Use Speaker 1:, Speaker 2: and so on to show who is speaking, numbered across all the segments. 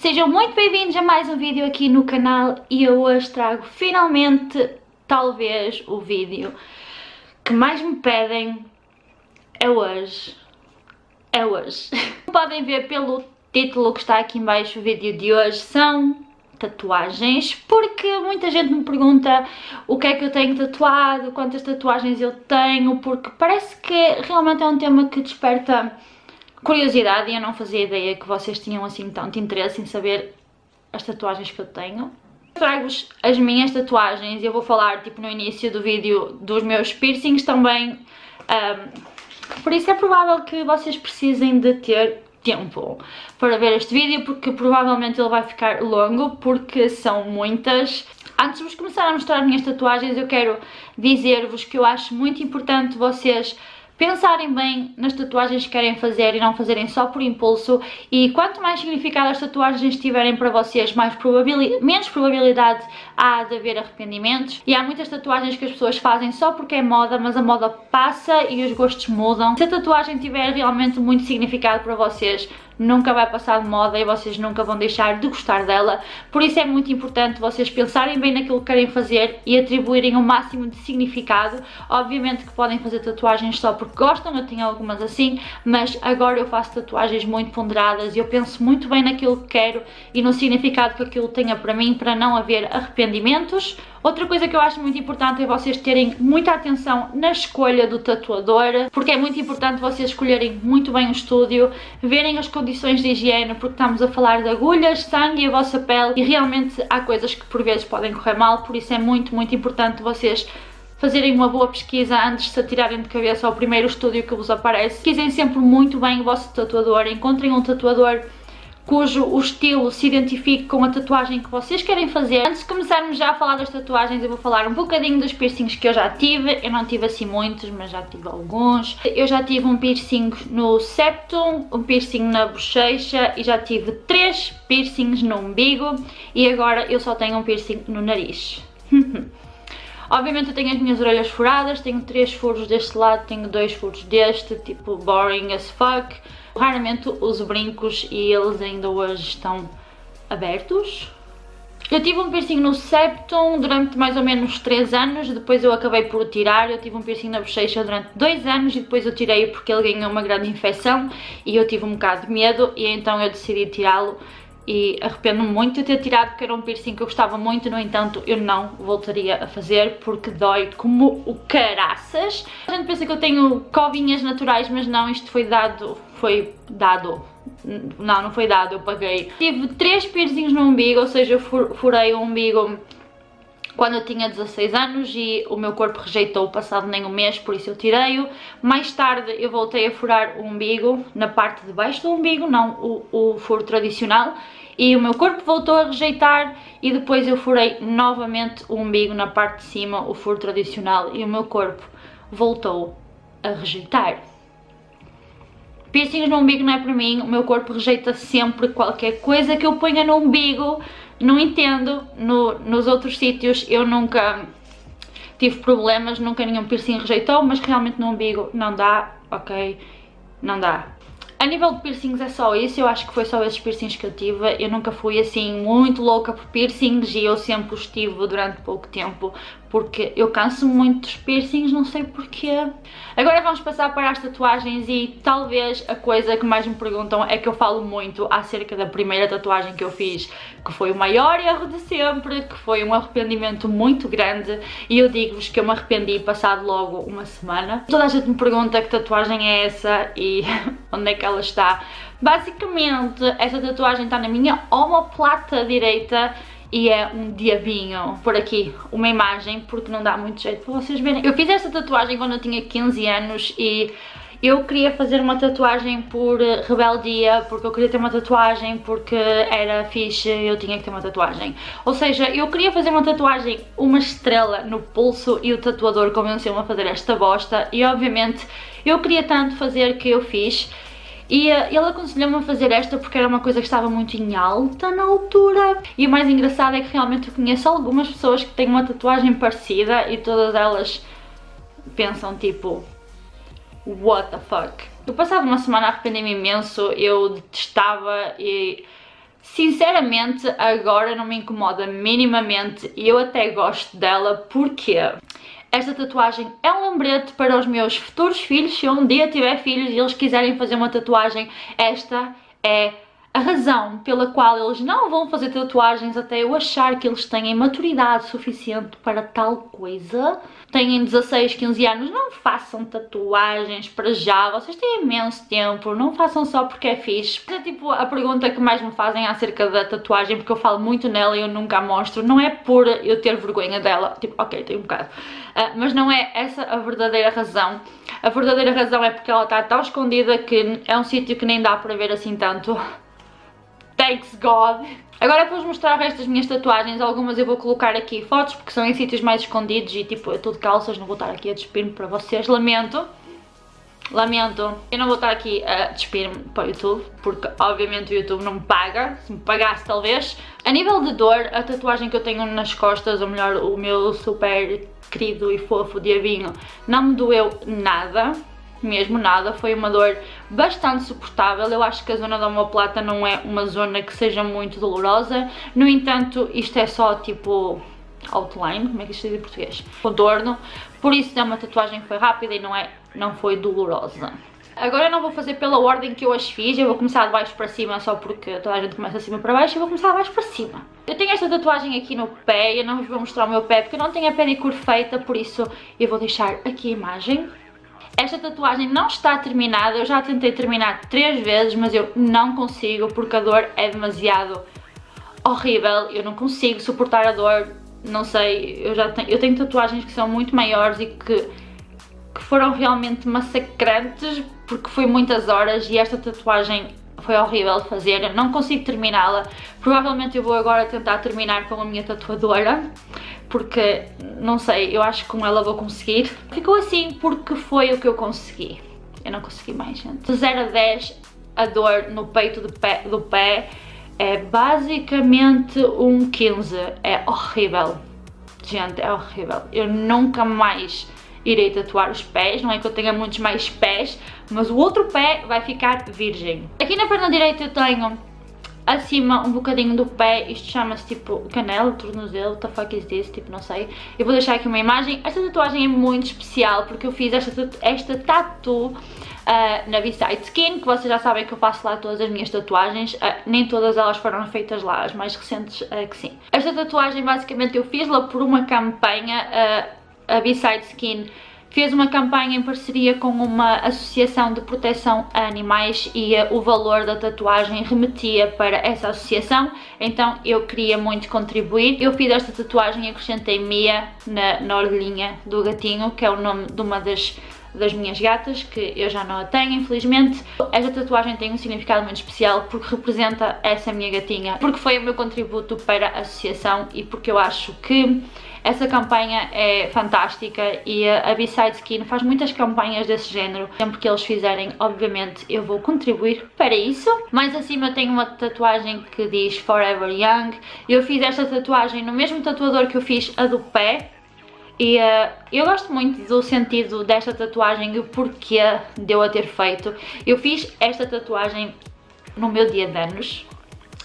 Speaker 1: Sejam muito bem-vindos a mais um vídeo aqui no canal e eu hoje trago finalmente, talvez, o vídeo que mais me pedem é hoje. Podem ver pelo título que está aqui em baixo, o vídeo de hoje são tatuagens, porque muita gente me pergunta o que é que eu tenho tatuado, quantas tatuagens eu tenho, porque parece que realmente é um tema que desperta curiosidade e eu não fazia ideia que vocês tinham assim tanto interesse em saber as tatuagens que eu tenho. Trago-vos as minhas tatuagens e eu vou falar tipo no início do vídeo dos meus piercings também, por isso é provável que vocês precisem de ter tempo para ver este vídeo, porque provavelmente ele vai ficar longo, porque são muitas. Antes de vos começar a mostrar as minhas tatuagens, eu quero dizer-vos que eu acho muito importante vocês pensarem bem nas tatuagens que querem fazer e não fazerem só por impulso, e quanto mais significado as tatuagens tiverem para vocês, menos probabilidade há de haver arrependimentos. E há muitas tatuagens que as pessoas fazem só porque é moda, mas a moda passa e os gostos mudam. Se a tatuagem tiver realmente muito significado para vocês, nunca vai passar de moda e vocês nunca vão deixar de gostar dela. Por isso é muito importante vocês pensarem bem naquilo que querem fazer e atribuírem o máximo de significado. Obviamente que podem fazer tatuagens só porque gostam, eu tenho algumas assim, mas agora eu faço tatuagens muito ponderadas e eu penso muito bem naquilo que quero e no significado que aquilo tenha para mim, para não haver arrependimentos. Outra coisa que eu acho muito importante é vocês terem muita atenção na escolha do tatuador, porque é muito importante vocês escolherem muito bem o estúdio, verem as condições de higiene, porque estamos a falar de agulhas, sangue e a vossa pele e realmente há coisas que por vezes podem correr mal, por isso é muito importante vocês fazerem uma boa pesquisa antes de se atirarem de cabeça ao primeiro estúdio que vos aparece. Pesquisem sempre muito bem o vosso tatuador, encontrem um tatuador cujo o estilo se identifique com a tatuagem que vocês querem fazer. Antes de começarmos já a falar das tatuagens, eu vou falar um bocadinho dos piercings que eu já tive. Eu não tive assim muitos, mas já tive alguns. Eu já tive um piercing no septum, um piercing na bochecha e já tive 3 piercings no umbigo e agora eu só tenho um piercing no nariz. Obviamente eu tenho as minhas orelhas furadas, tenho 3 furos deste lado, tenho 2 furos deste, tipo boring as fuck. Raramente uso brincos e eles ainda hoje estão abertos. Eu tive um piercing no septum durante mais ou menos 3 anos, depois eu acabei por o tirar. Eu tive um piercing na bochecha durante 2 anos e depois eu tirei porque ele ganhou uma grande infecção e eu tive um bocado de medo e então eu decidi tirá-lo. E arrependo-me muito de ter tirado porque era um piercing que eu gostava muito, no entanto eu não voltaria a fazer porque dói como o caraças. A gente pensa que eu tenho covinhas naturais, mas não, isto foi dado. Não foi dado, eu paguei. Tive 3 piercings no umbigo, ou seja, eu furei o umbigo quando eu tinha 16 anos e o meu corpo rejeitou passado nem um mês, por isso eu tirei-o. Mais tarde eu voltei a furar o umbigo, na parte de baixo do umbigo, não o furo tradicional, e o meu corpo voltou a rejeitar e depois eu furei novamente o umbigo na parte de cima, o furo tradicional, e o meu corpo voltou a rejeitar. Piercings no umbigo não é para mim, o meu corpo rejeita sempre qualquer coisa que eu ponha no umbigo. Não entendo, nos outros sítios eu nunca tive problemas, nunca nenhum piercing rejeitou, mas realmente no umbigo não dá, ok, não dá. A nível de piercings é só isso, eu acho que foi só esses piercings que eu tive. Eu nunca fui assim muito louca por piercings e eu sempre os tive durante pouco tempo, porque eu canso-me muito dos piercings, não sei porquê. Agora vamos passar para as tatuagens e talvez a coisa que mais me perguntam é que eu falo muito acerca da primeira tatuagem que eu fiz, que foi o maior erro de sempre, que foi um arrependimento muito grande, e eu digo-vos que eu me arrependi passado logo uma semana. Toda a gente me pergunta que tatuagem é essa e onde é que ela está. Basicamente, essa tatuagem está na minha omoplata direita e é um diabinho. Por aqui uma imagem, porque não dá muito jeito para vocês verem. Eu fiz esta tatuagem quando eu tinha 15 anos e eu queria fazer uma tatuagem por rebeldia, porque eu queria ter uma tatuagem, porque era fixe, eu tinha que ter uma tatuagem. Ou seja, eu queria fazer uma tatuagem, uma estrela no pulso, e o tatuador convenceu-me a fazer esta bosta e obviamente eu queria tanto fazer que eu fiz. E ele aconselhou-me a fazer esta porque era uma coisa que estava muito em alta na altura. E o mais engraçado é que realmente eu conheço algumas pessoas que têm uma tatuagem parecida e todas elas pensam tipo, what the fuck. Eu passava uma semana a arrepender-me imenso, eu detestava e Sinceramente, agora não me incomoda minimamente e eu até gosto dela porque esta tatuagem é um lembrete para os meus futuros filhos. Se eu um dia tiver filhos e eles quiserem fazer uma tatuagem, esta é a razão pela qual eles não vão fazer tatuagens até eu achar que eles têm maturidade suficiente para tal coisa. Têm 16, 15 anos, não façam tatuagens para já, vocês têm imenso tempo, não façam só porque é fixe. É tipo a pergunta que mais me fazem acerca da tatuagem, porque eu falo muito nela e eu nunca a mostro. Não é por eu ter vergonha dela, tipo, ok, tenho um bocado, mas não é essa a verdadeira razão. A verdadeira razão é porque ela está tão escondida que é um sítio que nem dá para ver assim tanto. Thanks God! Agora vou-vos mostrar o resto das minhas tatuagens. Algumas eu vou colocar aqui fotos porque são em sítios mais escondidos e tipo, eu estou de calças, não vou estar aqui a despir-me para vocês. Lamento. Eu não vou estar aqui a despir-me para o YouTube porque obviamente o YouTube não me paga. Se me pagasse talvez. A nível de dor, a tatuagem que eu tenho nas costas, ou melhor, o meu super querido e fofo diabinho, não me doeu nada. Mesmo nada, foi uma dor bastante suportável. Eu acho que a zona da omoplata não é uma zona que seja muito dolorosa. No entanto, isto é só tipo outline, como é que isto diz em português? Contorno, por isso é uma tatuagem que foi rápida e não foi dolorosa. Agora eu não vou fazer pela ordem que eu as fiz, eu vou começar de baixo para cima só porque toda a gente começa de cima para baixo, eu vou começar de baixo para cima. Eu tenho esta tatuagem aqui no pé, eu não vos vou mostrar o meu pé porque eu não tenho a pedicure feita, por isso eu vou deixar aqui a imagem. Esta tatuagem não está terminada, eu já tentei terminar 3 vezes, mas eu não consigo porque a dor é demasiado horrível, eu não consigo suportar a dor, não sei, eu tenho tatuagens que são muito maiores e que foram realmente massacrantes porque foi muitas horas e esta tatuagem foi horrível de fazer, eu não consigo terminá-la. Provavelmente eu vou agora tentar terminar com a minha tatuadora, porque, não sei, eu acho que com ela vou conseguir. Ficou assim porque foi o que eu consegui. Eu não consegui mais, gente. De 0 a 10, a dor no peito do pé é basicamente um 15. É horrível. Gente, é horrível. Eu nunca mais irei tatuar os pés. Não é que eu tenha muitos mais pés, mas o outro pé vai ficar virgem. Aqui na perna direita eu tenho acima um bocadinho do pé, isto chama-se tipo canela, tornozelo, what the fuck is this, tipo não sei. Eu vou deixar aqui uma imagem. Esta tatuagem é muito especial porque eu fiz esta tatu na B-Side Skin, que vocês já sabem que eu faço lá todas as minhas tatuagens, nem todas elas foram feitas lá, as mais recentes que sim. Esta tatuagem basicamente eu fiz-la por uma campanha, a B-Side Skin fez uma campanha em parceria com uma associação de proteção a animais e o valor da tatuagem remetia para essa associação, então eu queria muito contribuir. Eu fiz esta tatuagem e acrescentei Mia na orelhinha do gatinho, que é o nome de uma das minhas gatas, que eu já não a tenho, infelizmente. Esta tatuagem tem um significado muito especial porque representa essa minha gatinha, porque foi o meu contributo para a associação e porque eu acho que essa campanha é fantástica e a B-Side Skin faz muitas campanhas desse género. Sempre que eles fizerem, obviamente, eu vou contribuir para isso. Mais acima eu tenho uma tatuagem que diz Forever Young. Eu fiz esta tatuagem no mesmo tatuador que eu fiz a do pé. E eu gosto muito do sentido desta tatuagem e o porquê de eu a ter feito. Eu fiz esta tatuagem no meu dia de anos.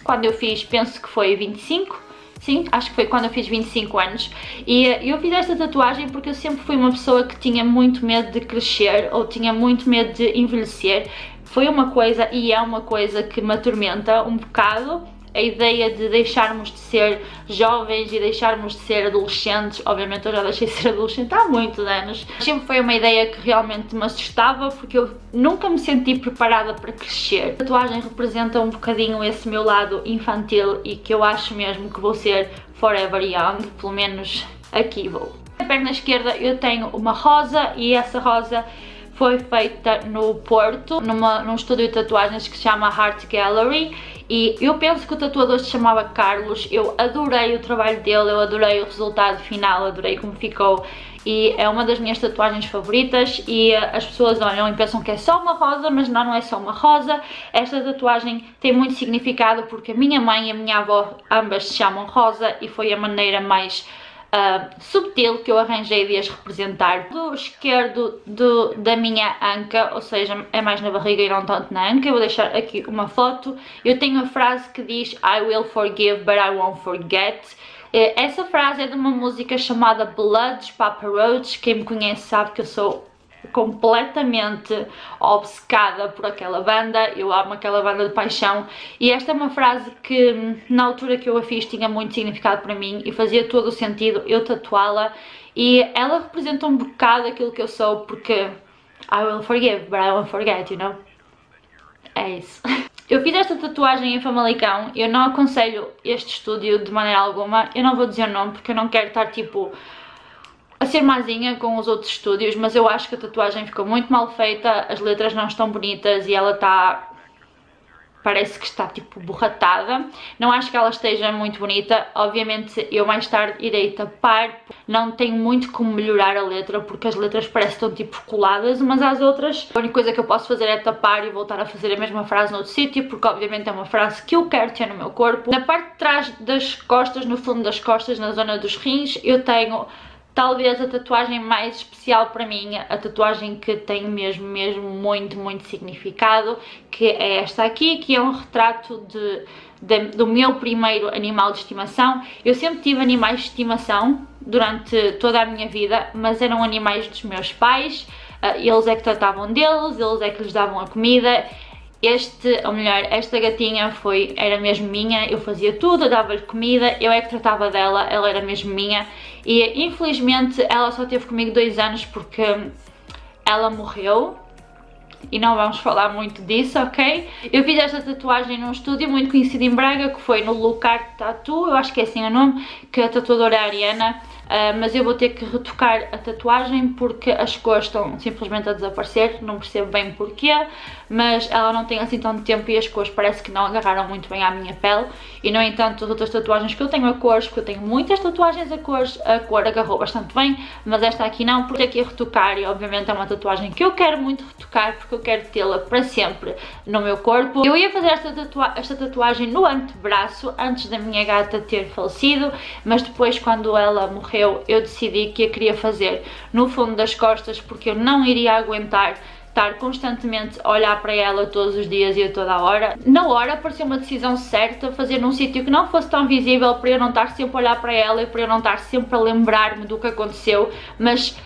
Speaker 1: Quando eu fiz, penso que foi 25. Sim, acho que foi quando eu fiz 25 anos e eu fiz esta tatuagem porque eu sempre fui uma pessoa que tinha muito medo de crescer ou tinha muito medo de envelhecer. Foi uma coisa e é uma coisa que me atormenta um bocado, a ideia de deixarmos de ser jovens e deixarmos de ser adolescentes. Obviamente eu já deixei de ser adolescente há muitos anos. Sempre foi uma ideia que realmente me assustava porque eu nunca me senti preparada para crescer. A tatuagem representa um bocadinho esse meu lado infantil e que eu acho mesmo que vou ser forever young, pelo menos aqui vou. Na perna esquerda eu tenho uma rosa e essa rosa foi feita no Porto, num estúdio de tatuagens que se chama Art Gallery e eu penso que o tatuador se chamava Carlos. Eu adorei o trabalho dele, eu adorei o resultado final, adorei como ficou e é uma das minhas tatuagens favoritas e as pessoas olham e pensam que é só uma rosa, mas não é só uma rosa. Esta tatuagem tem muito significado porque a minha mãe e a minha avó ambas se chamam Rosa e foi a maneira mais subtil que eu arranjei de as representar. Do esquerdo da minha anca, ou seja, é mais na barriga e não tanto na anca, eu vou deixar aqui uma foto. Eu tenho a frase que diz I will forgive but I won't forget. Essa frase é de uma música chamada Blood, Papa Roach. Quem me conhece sabe que eu sou completamente obcecada por aquela banda, eu amo aquela banda de paixão, e esta é uma frase que na altura que eu a fiz tinha muito significado para mim e fazia todo o sentido eu tatuá-la, e ela representa um bocado aquilo que eu sou, porque I will forgive but I won't forget, you know? É isso. Eu fiz esta tatuagem em Famalicão, eu não aconselho este estúdio de maneira alguma, eu não vou dizer o nome porque eu não quero estar tipo a ser mazinha com os outros estúdios, mas eu acho que a tatuagem ficou muito mal feita, as letras não estão bonitas e ela está... parece que está tipo borratada. Não acho que ela esteja muito bonita. Obviamente eu mais tarde irei tapar, não tenho muito como melhorar a letra porque as letras parecem que estão tipo coladas umas às outras. A única coisa que eu posso fazer é tapar e voltar a fazer a mesma frase no outro sítio, porque obviamente é uma frase que eu quero ter no meu corpo. Na parte de trás das costas, no fundo das costas, na zona dos rins, eu tenho talvez a tatuagem mais especial para mim, a tatuagem que tem mesmo muito significado, que é esta aqui, que é um retrato do meu primeiro animal de estimação. Eu sempre tive animais de estimação durante toda a minha vida, mas eram animais dos meus pais, eles é que tratavam deles, eles é que lhes davam a comida. Esta gatinha era mesmo minha, eu fazia tudo, eu dava-lhe comida, eu é que tratava dela, ela era mesmo minha, e infelizmente ela só teve comigo 2 anos porque ela morreu, e não vamos falar muito disso, ok? Eu fiz esta tatuagem num estúdio muito conhecido em Braga, que foi no Lucar Tattoo, eu acho que é assim o nome, que a tatuadora é a Ariana. Mas eu vou ter que retocar a tatuagem porque as cores estão simplesmente a desaparecer, não percebo bem porquê, mas ela não tem assim tanto tempo e as cores parece que não agarraram muito bem à minha pele, e no entanto as outras tatuagens que eu tenho a cores, porque eu tenho muitas tatuagens a cores, a cor agarrou bastante bem, mas esta aqui não, porque aqui a retocar, e obviamente é uma tatuagem que eu quero muito retocar porque eu quero tê-la para sempre no meu corpo. Eu ia fazer esta tatuagem no antebraço antes da minha gata ter falecido, mas depois quando ela morreu eu decidi que a queria fazer no fundo das costas porque eu não iria aguentar estar constantemente a olhar para ela todos os dias e a toda a hora. Na hora pareceu uma decisão certa fazer num sítio que não fosse tão visível, para eu não estar sempre a olhar para ela e para eu não estar sempre a lembrar-me do que aconteceu, mas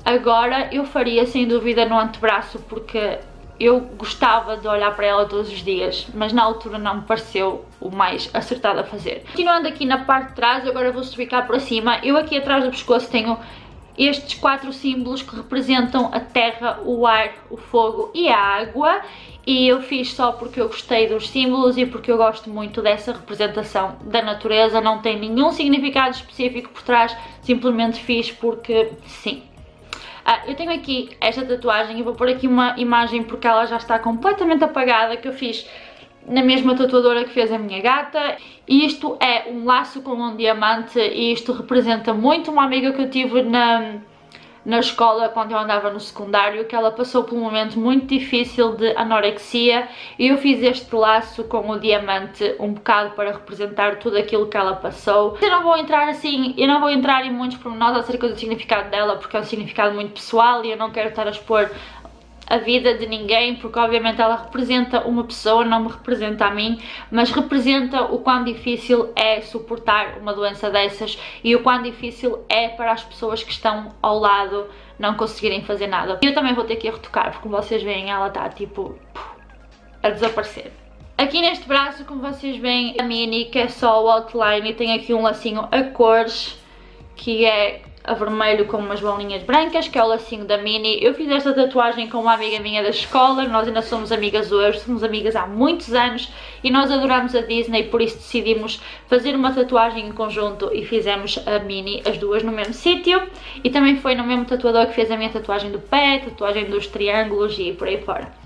Speaker 1: agora eu faria sem dúvida no antebraço porque eu gostava de olhar para ela todos os dias, mas na altura não me pareceu o mais acertado a fazer. Continuando aqui na parte de trás, agora vou subir cá para cima. Eu aqui atrás do pescoço tenho estes 4 símbolos que representam a terra, o ar, o fogo e a água. E eu fiz só porque eu gostei dos símbolos e porque eu gosto muito dessa representação da natureza. Não tem nenhum significado específico por trás, simplesmente fiz porque sim. Eu tenho aqui esta tatuagem e vou pôr aqui uma imagem porque ela já está completamente apagada, que eu fiz na mesma tatuadora que fez a minha gata. E isto é um laço com um diamante e isto representa muito uma amiga que eu tive na escola quando eu andava no secundário, que ela passou por um momento muito difícil de anorexia e eu fiz este laço com o diamante um bocado para representar tudo aquilo que ela passou. Eu não vou entrar em muitos pormenores acerca do significado dela porque é um significado muito pessoal e eu não quero estar a expor a vida de ninguém, porque obviamente ela representa uma pessoa, não me representa a mim, mas representa o quão difícil é suportar uma doença dessas e o quão difícil é para as pessoas que estão ao lado não conseguirem fazer nada. Eu também vou ter que a retocar, porque como vocês veem ela está tipo a desaparecer. Aqui neste braço, como vocês veem, a mini, que é só o outline, e tem aqui um lacinho a cores, que é a vermelho com umas bolinhas brancas, que é o lacinho da mini. Eu fiz esta tatuagem com uma amiga minha da escola, nós ainda somos amigas hoje, somos amigas há muitos anos e nós adoramos a Disney, por isso decidimos fazer uma tatuagem em conjunto e fizemos a mini, as duas no mesmo sítio, e também foi no mesmo tatuador que fez a minha tatuagem do pé, tatuagem dos triângulos e por aí fora.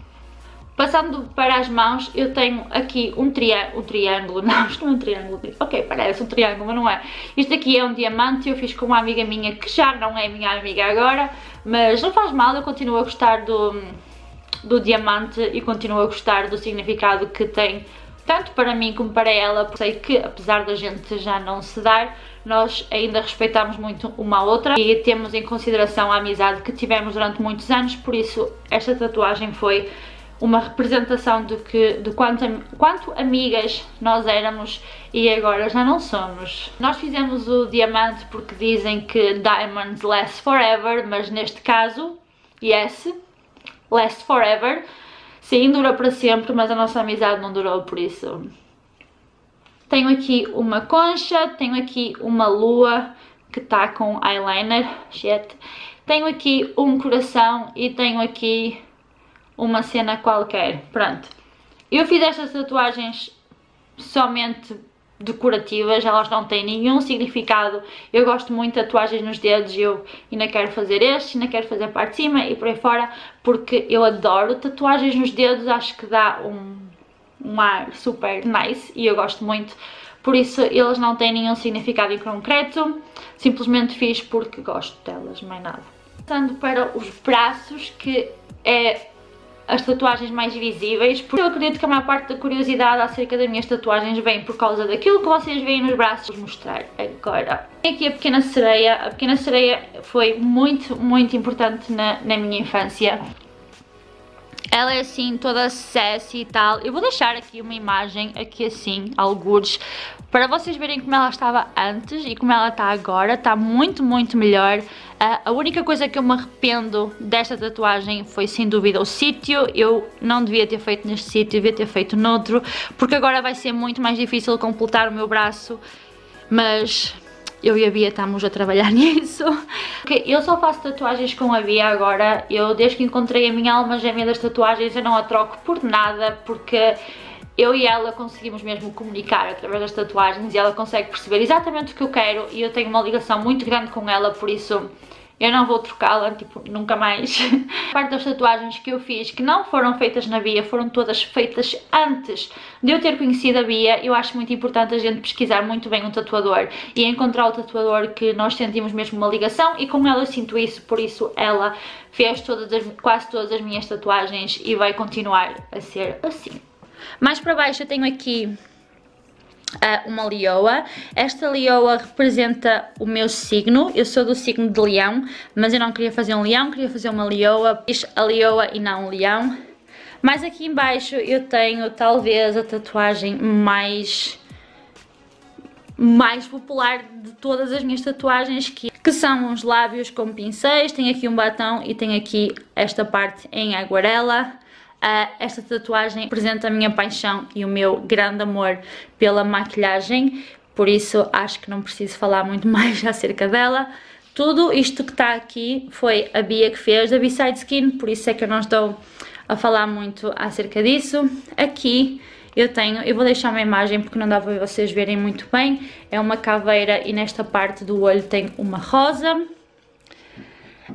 Speaker 1: Passando para as mãos, eu tenho aqui um triângulo, não, isto não é um triângulo, ok, parece um triângulo, mas não é. Isto aqui é um diamante, eu fiz com uma amiga minha que já não é minha amiga agora, mas não faz mal, eu continuo a gostar do diamante e continuo a gostar do significado que tem tanto para mim como para ela, porque sei que apesar da gente já não se dar, nós ainda respeitamos muito uma a outra e temos em consideração a amizade que tivemos durante muitos anos, por isso esta tatuagem foi uma representação de quanto amigas nós éramos e agora já não somos. Nós fizemos o diamante porque dizem que diamonds last forever, mas neste caso, yes, last forever. Sim, dura para sempre, mas a nossa amizade não durou, por isso. Tenho aqui uma concha, tenho aqui uma lua que está com eyeliner, shit. Tenho aqui um coração e tenho aqui uma cena qualquer, pronto. Eu fiz estas tatuagens somente decorativas, elas não têm nenhum significado. Eu gosto muito de tatuagens nos dedos, eu ainda quero fazer estes, ainda quero fazer a parte de cima e por aí fora, porque eu adoro tatuagens nos dedos, acho que dá um ar super nice e eu gosto muito. Por isso eles não têm nenhum significado em concreto, simplesmente fiz porque gosto delas, mais nada. Passando para os braços, que é as tatuagens mais visíveis, porque eu acredito que a maior parte da curiosidade acerca das minhas tatuagens vem por causa daquilo que vocês veem nos braços. Vou mostrar agora. Tem aqui a Pequena Sereia. A Pequena Sereia foi muito, muito importante na minha infância. Ela é assim, toda sassy e tal. Eu vou deixar aqui uma imagem, aqui assim, algures, para vocês verem como ela estava antes e como ela está agora. Está muito, muito melhor. A única coisa que eu me arrependo desta tatuagem foi sem dúvida o sítio. Eu não devia ter feito neste sítio, devia ter feito noutro, porque agora vai ser muito mais difícil completar o meu braço, mas eu e a Bia estamos a trabalhar nisso. Eu só faço tatuagens com a Bia agora. Eu desde que encontrei a minha alma gêmea das tatuagens eu não a troco por nada, porque eu e ela conseguimos mesmo comunicar através das tatuagens e ela consegue perceber exatamente o que eu quero e eu tenho uma ligação muito grande com ela, por isso eu não vou trocá-la, tipo, nunca mais. A parte das tatuagens que eu fiz que não foram feitas na Bia, foram todas feitas antes de eu ter conhecido a Bia. Eu acho muito importante a gente pesquisar muito bem um tatuador e encontrar o tatuador que nós sentimos mesmo uma ligação, e com ela eu sinto isso, por isso ela fez quase todas as minhas tatuagens e vai continuar a ser assim. Mais para baixo eu tenho aqui uma leoa. Esta leoa representa o meu signo. Eu sou do signo de leão, mas eu não queria fazer um leão, queria fazer uma leoa. Fiz a leoa e não um leão. Mais aqui em baixo eu tenho talvez a tatuagem mais popular de todas as minhas tatuagens, que são uns lábios com pincéis. Tenho aqui um batom e tenho aqui esta parte em aguarela. Esta tatuagem representa a minha paixão e o meu grande amor pela maquilhagem, por isso acho que não preciso falar muito mais acerca dela. Tudo isto que está aqui foi a Bia que fez, da Beside Skin, por isso é que eu não estou a falar muito acerca disso. Aqui eu vou deixar uma imagem porque não dá para vocês verem muito bem, é uma caveira e nesta parte do olho tem uma rosa.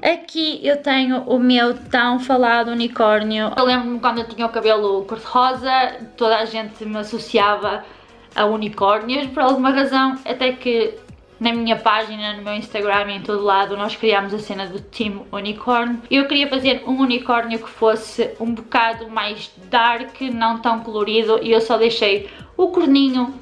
Speaker 1: Aqui eu tenho o meu tão falado unicórnio. Eu lembro-me quando eu tinha o cabelo cor-de-rosa, toda a gente me associava a unicórnios por alguma razão, até que na minha página, no meu Instagram e em todo lado nós criámos a cena do Team Unicorn. Eu queria fazer um unicórnio que fosse um bocado mais dark, não tão colorido, e eu só deixei o corninho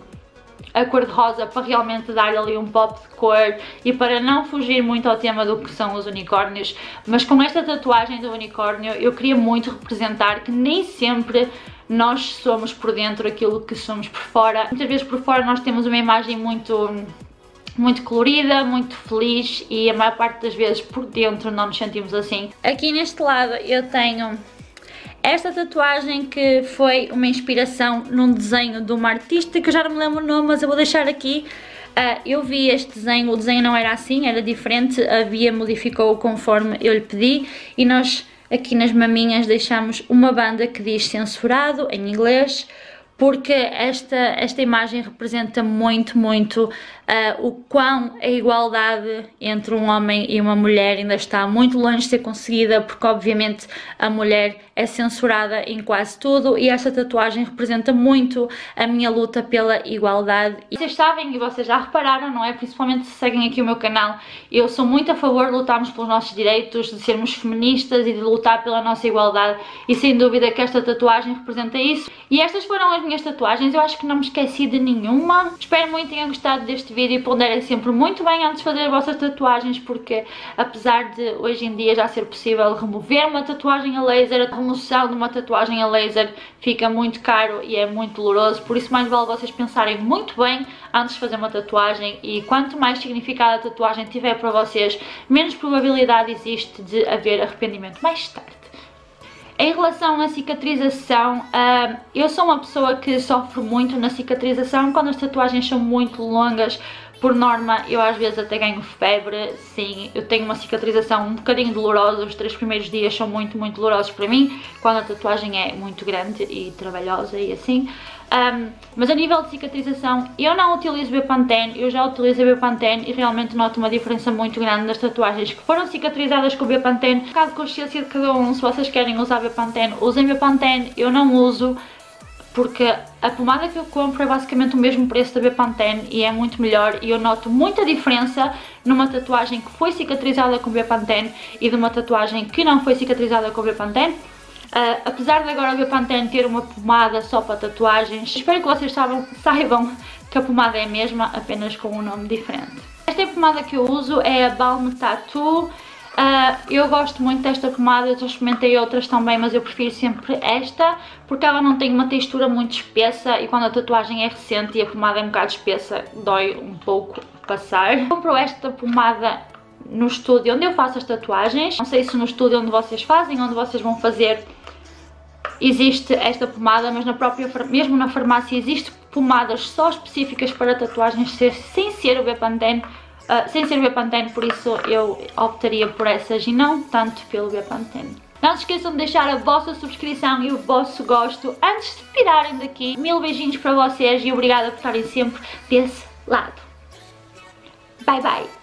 Speaker 1: a cor de rosa para realmente dar ali um pop de cor e para não fugir muito ao tema do que são os unicórnios. Mas com esta tatuagem do unicórnio eu queria muito representar que nem sempre nós somos por dentro aquilo que somos por fora. Muitas vezes por fora nós temos uma imagem muito colorida, muito feliz, e a maior parte das vezes por dentro não nos sentimos assim. Aqui neste lado eu tenho esta tatuagem que foi uma inspiração num desenho de uma artista que eu já não me lembro o nome, mas eu vou deixar aqui. Eu vi este desenho, o desenho não era assim, era diferente, a Bia modificou conforme eu lhe pedi, e nós aqui nas maminhas deixamos uma banda que diz censurado em inglês, porque esta imagem representa muito o quão a igualdade entre um homem e uma mulher ainda está muito longe de ser conseguida, porque obviamente a mulher é censurada em quase tudo, e esta tatuagem representa muito a minha luta pela igualdade. E vocês sabem, e vocês já repararam, não é? Principalmente se seguem aqui o meu canal, eu sou muito a favor de lutarmos pelos nossos direitos, de sermos feministas e de lutar pela nossa igualdade, e sem dúvida que esta tatuagem representa isso. E estas foram as minhas tatuagens, eu acho que não me esqueci de nenhuma. Espero muito que tenham gostado deste vídeo e ponderem sempre muito bem antes de fazer as vossas tatuagens, porque apesar de hoje em dia já ser possível remover uma tatuagem a laser, a remoção de uma tatuagem a laser fica muito caro e é muito doloroso, por isso mais vale vocês pensarem muito bem antes de fazer uma tatuagem, e quanto mais significado a tatuagem tiver para vocês, menos probabilidade existe de haver arrependimento mais tarde. Em relação à cicatrização, eu sou uma pessoa que sofre muito na cicatrização quando as tatuagens são muito longas. Por norma, eu às vezes até ganho febre. Sim, eu tenho uma cicatrização um bocadinho dolorosa, os 3 primeiros dias são muito dolorosos para mim, quando a tatuagem é muito grande e trabalhosa e assim. Mas a nível de cicatrização, eu não utilizo Bepantene, eu já utilizei Bepantene e realmente noto uma diferença muito grande nas tatuagens que foram cicatrizadas com Bepantene. Um bocado de consciência de cada um, se vocês querem usar Bepantene, usem Bepantene, eu não uso, porque a pomada que eu compro é basicamente o mesmo preço da Bepantene e é muito melhor, e eu noto muita diferença numa tatuagem que foi cicatrizada com Bepantene e de uma tatuagem que não foi cicatrizada com Bepantene. Apesar de agora a Bepantene ter uma pomada só para tatuagens, espero que vocês saibam que a pomada é a mesma, apenas com um nome diferente. Esta pomada que eu uso é a Balm Tattoo. Eu gosto muito desta pomada, eu já experimentei outras também, mas eu prefiro sempre esta, porque ela não tem uma textura muito espessa e quando a tatuagem é recente e a pomada é um bocado espessa, dói um pouco passar. Compro esta pomada no estúdio onde eu faço as tatuagens. Não sei se no estúdio onde vocês fazem, onde vocês vão fazer, existe esta pomada, mas mesmo na farmácia existe pomadas só específicas para tatuagens sem ser o Bepantene. Por isso eu optaria por essas e não tanto pelo Bepantene. Não se esqueçam de deixar a vossa subscrição e o vosso gosto antes de virarem daqui. 1000 beijinhos para vocês e obrigada por estarem sempre desse lado. Bye bye!